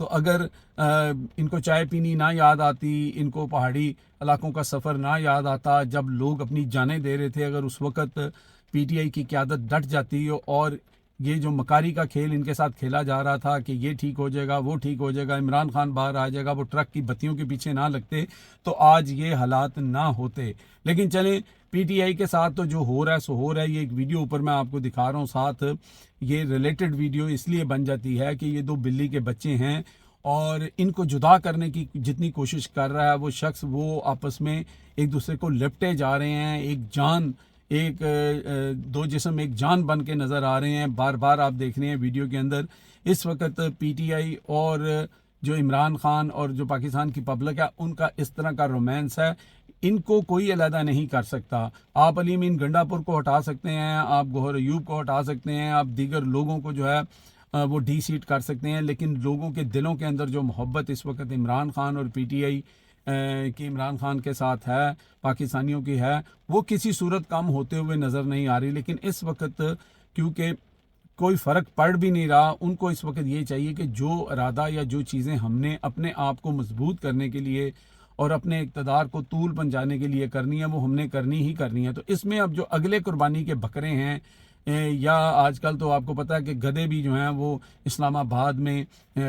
تو اگر ان کو چائے پینی نہ یاد آتی، ان کو پہاڑی علاقوں کا سفر نہ یاد آتا جب لوگ اپنی جانیں دے رہے تھے، اگر اس وقت پی ٹی آئی کی قیادت ڈٹ جاتی اور یہ جو مکاری کا کھیل ان کے ساتھ کھیلا جا رہا تھا کہ یہ ٹھیک ہو جائے گا، وہ ٹھیک ہو جائے گا، عمران خان باہر آ جائے گا، وہ ٹرک کی بتیوں کے پیچھے نہ لگتے تو آج یہ حالات نہ ہوتے۔ لیکن چلیں، پی ٹی آئی کے ساتھ تو جو ہو رہا ہے سو ہو رہا ہے۔ یہ ایک ویڈیو اوپر میں آپ کو دکھا رہا ہوں، ساتھ یہ ریلیٹڈ ویڈیو اس لیے بن جاتی ہے کہ یہ دو بلی کے بچے ہیں اور ان کو جدا کرنے کی جتنی کوشش کر رہا ہے وہ شخص، وہ آپس میں ایک دوسرے کو لپٹے جا رہے ہیں، ایک دو جسم ایک جان بن کے نظر آ رہے ہیں۔ بار بار آپ دیکھ رہے ہیں ویڈیو کے اندر اس وقت پی ٹی آئی اور جو عمران خان اور جو پاکستان کی پبلک ہے ان کا اس طرح کا رومانس ہے، ان کو کوئی علیحدہ نہیں کر سکتا۔ آپ علی امین گنڈا پور کو ہٹا سکتے ہیں، آپ گوہر ایوب کو ہٹا سکتے ہیں، آپ دیگر لوگوں کو جو ہے وہ ڈی سیٹ کر سکتے ہیں، لیکن لوگوں کے دلوں کے اندر جو محبت اس وقت عمران خان اور پی ٹی آئی کی عمران خان کے ساتھ ہے، پاکستانیوں کی ہے، وہ کسی صورت کم ہوتے ہوئے نظر نہیں آ رہی۔ لیکن اس وقت کیونکہ کوئی فرق پڑ بھی نہیں رہا، ان کو اس وقت یہ چاہیے کہ جو ارادہ یا جو چیزیں ہم نے اپنے آپ کو مضبوط کرنے کے لیے اور اپنے اقتدار کو طول پنجانے کے لیے کرنی ہے وہ ہم نے کرنی ہی کرنی ہے۔ تو اس میں اب جو اگلے قربانی کے بکرے ہیں، یا آج کل تو آپ کو پتہ ہے کہ گدھے بھی جو ہیں وہ اسلام آباد میں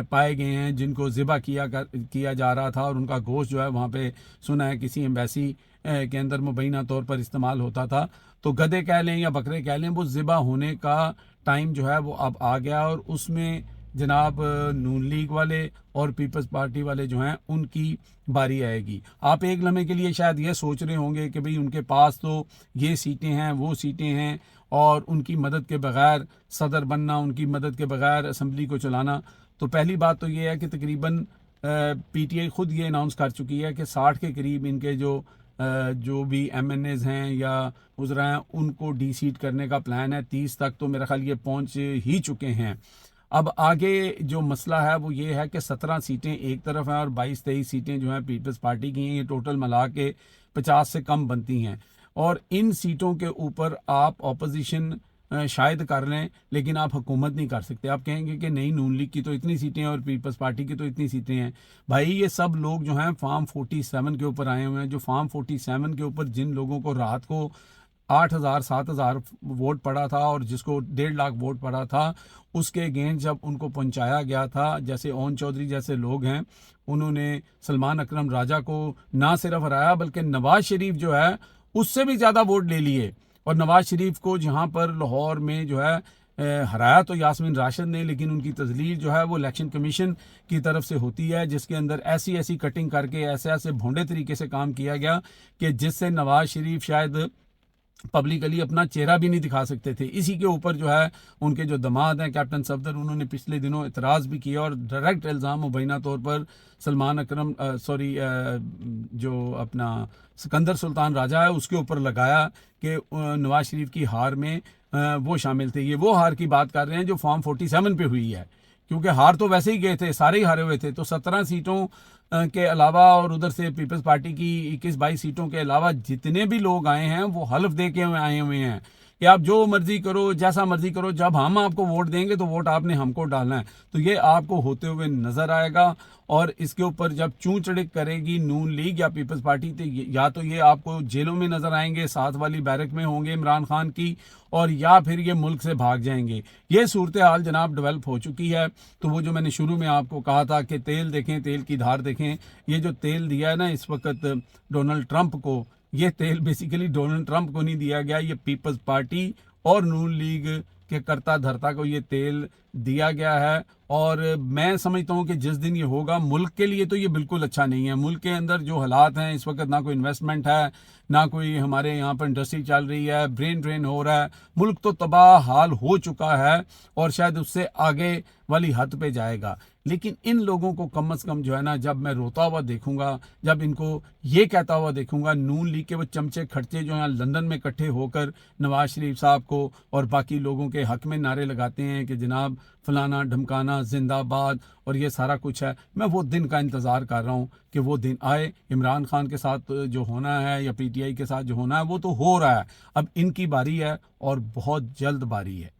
پائے گئے ہیں جن کو ذبح کیا جا رہا تھا، اور ان کا گوشت جو ہے وہاں پہ سنا ہے کسی ایمبیسی کے اندر مبینہ طور پر استعمال ہوتا تھا۔ تو گدھے کہہ لیں یا بکرے کہہ لیں، وہ ذبح ہونے کا ٹائم جو ہے وہ اب آ گیا، اور اس میں جناب نون لیگ والے اور پیپلز پارٹی والے جو ہیں ان کی باری آئے گی۔ آپ ایک لمحے کے لیے شاید یہ سوچ رہے ہوں گے کہ بھئی ان کے پاس تو یہ سیٹیں ہیں، وہ سیٹیں ہیں، اور ان کی مدد کے بغیر صدر بننا، ان کی مدد کے بغیر اسمبلی کو چلانا۔ تو پہلی بات تو یہ ہے کہ تقریباً پی ٹی آئی خود یہ اناؤنس کر چکی ہے کہ 60 کے قریب ان کے جو بھی ایم این ایز ہیں یا وزراء ہیں ان کو ڈی سیٹ کرنے کا پلان ہے۔ 30 تک تو میرا خیال یہ پہنچ ہی چکے ہیں۔ اب آگے جو مسئلہ ہے وہ یہ ہے کہ 17 سیٹیں ایک طرف ہیں اور 22-23 سیٹیں جو ہیں پیپلز پارٹی کی ہیں، یہ ٹوٹل ملا کے 50 سے کم بنتی ہیں، اور ان سیٹوں کے اوپر آپ اپوزیشن شاید کر لیں لیکن آپ حکومت نہیں کر سکتے۔ آپ کہیں گے کہ نہیں، نون لیگ کی تو اتنی سیٹیں ہیں اور پیپلز پارٹی کی تو اتنی سیٹیں ہیں۔ بھائی یہ سب لوگ جو ہیں فارم 47 کے اوپر آئے ہوئے ہیں، جو فارم 47 کے اوپر جن لوگوں کو رات کو 8,000-7,000 ووٹ پڑا تھا اور جس کو 1.5 لاکھ ووٹ پڑا تھا، اس کے اگینسٹ جب ان کو پہنچایا گیا تھا، جیسے اون چودھری جیسے لوگ ہیں، انہوں نے سلمان اکرم راجہ کو نہ صرف ہرایا بلکہ نواز شریف جو ہے اس سے بھی زیادہ ووٹ لے لیے، اور نواز شریف کو جہاں پر لاہور میں جو ہے ہرایا تو یاسمین راشد نے، لیکن ان کی تذلیل جو ہے وہ الیکشن کمیشن کی طرف سے ہوتی ہے، جس کے اندر ایسی کٹنگ کر کے ایسے بھونڈے طریقے سے کام کیا گیا کہ جس سے نواز شریف شاید پبلکلی اپنا چہرہ بھی نہیں دکھا سکتے تھے۔ اسی کے اوپر جو ہے ان کے جو دماد ہیں کیپٹن صفدر، انہوں نے پچھلے دنوں اعتراض بھی کیا اور ڈائریکٹ الزام مبینہ طور پر سلمان اکرم جو اپنا سکندر سلطان راجہ ہے اس کے اوپر لگایا کہ نواز شریف کی ہار میں وہ شامل تھے۔ یہ وہ ہار کی بات کر رہے ہیں جو فارم 47 پہ ہوئی ہے، کیونکہ ہار تو ویسے ہی گئے تھے، سارے ہی ہارے ہوئے تھے۔ تو 17 سیٹوں کے علاوہ اور ادھر سے پیپلز پارٹی کی 21-22 سیٹوں کے علاوہ جتنے بھی لوگ آئے ہیں وہ حلف دے کے آئے ہوئے ہیں کہ آپ جو مرضی کرو، جیسا مرضی کرو، جب ہم آپ کو ووٹ دیں گے تو ووٹ آپ نے ہم کو ڈالنا ہے۔ تو یہ آپ کو ہوتے ہوئے نظر آئے گا، اور اس کے اوپر جب چون چڑک کرے گی نون لیگ یا پیپلز پارٹی، تو یا تو یہ آپ کو جیلوں میں نظر آئیں گے، ساتھ والی بیرک میں ہوں گے عمران خان کی، اور یا پھر یہ ملک سے بھاگ جائیں گے۔ یہ صورتحال جناب ڈیولپ ہو چکی ہے۔ تو وہ جو میں نے شروع میں آپ کو کہا تھا کہ تیل دیکھیں، تیل کی دھار دیکھیں، یہ جو تیل دیا ہے نا اس وقت ڈونلڈ ٹرمپ کو، یہ تیل بیسیکلی ڈونلڈ ٹرمپ کو نہیں دیا گیا، یہ پیپلز پارٹی اور نون لیگ کے کرتا دھرتا کو یہ تیل دیا گیا ہے۔ اور میں سمجھتا ہوں کہ جس دن یہ ہوگا ملک کے لیے تو یہ بالکل اچھا نہیں ہے۔ ملک کے اندر جو حالات ہیں اس وقت، نہ کوئی انویسٹمنٹ ہے، نہ کوئی ہمارے یہاں پر انڈسٹری چل رہی ہے، برین ڈرین ہو رہا ہے، ملک تو تباہ حال ہو چکا ہے اور شاید اس سے آگے والی حد پہ جائے گا۔ لیکن ان لوگوں کو کم از کم جو ہے نا، جب میں روتا ہوا دیکھوں گا، جب ان کو یہ کہتا ہوا دیکھوں گا، نون لیگ کے وہ چمچے کھڑچے جو ہیں لندن میں اکٹھے ہو کر نواز شریف صاحب کو اور باقی لوگوں کے حق میں نعرے لگاتے ہیں کہ جناب فلانا ڈھمکانا زندہ باد اور یہ سارا کچھ ہے، میں وہ دن کا انتظار کر رہا ہوں کہ وہ دن آئے۔ عمران خان کے ساتھ جو ہونا ہے یا پی ٹی آئی کے ساتھ جو ہونا ہے وہ تو ہو رہا ہے، اب ان کی باری ہے اور بہت جلد باری ہے۔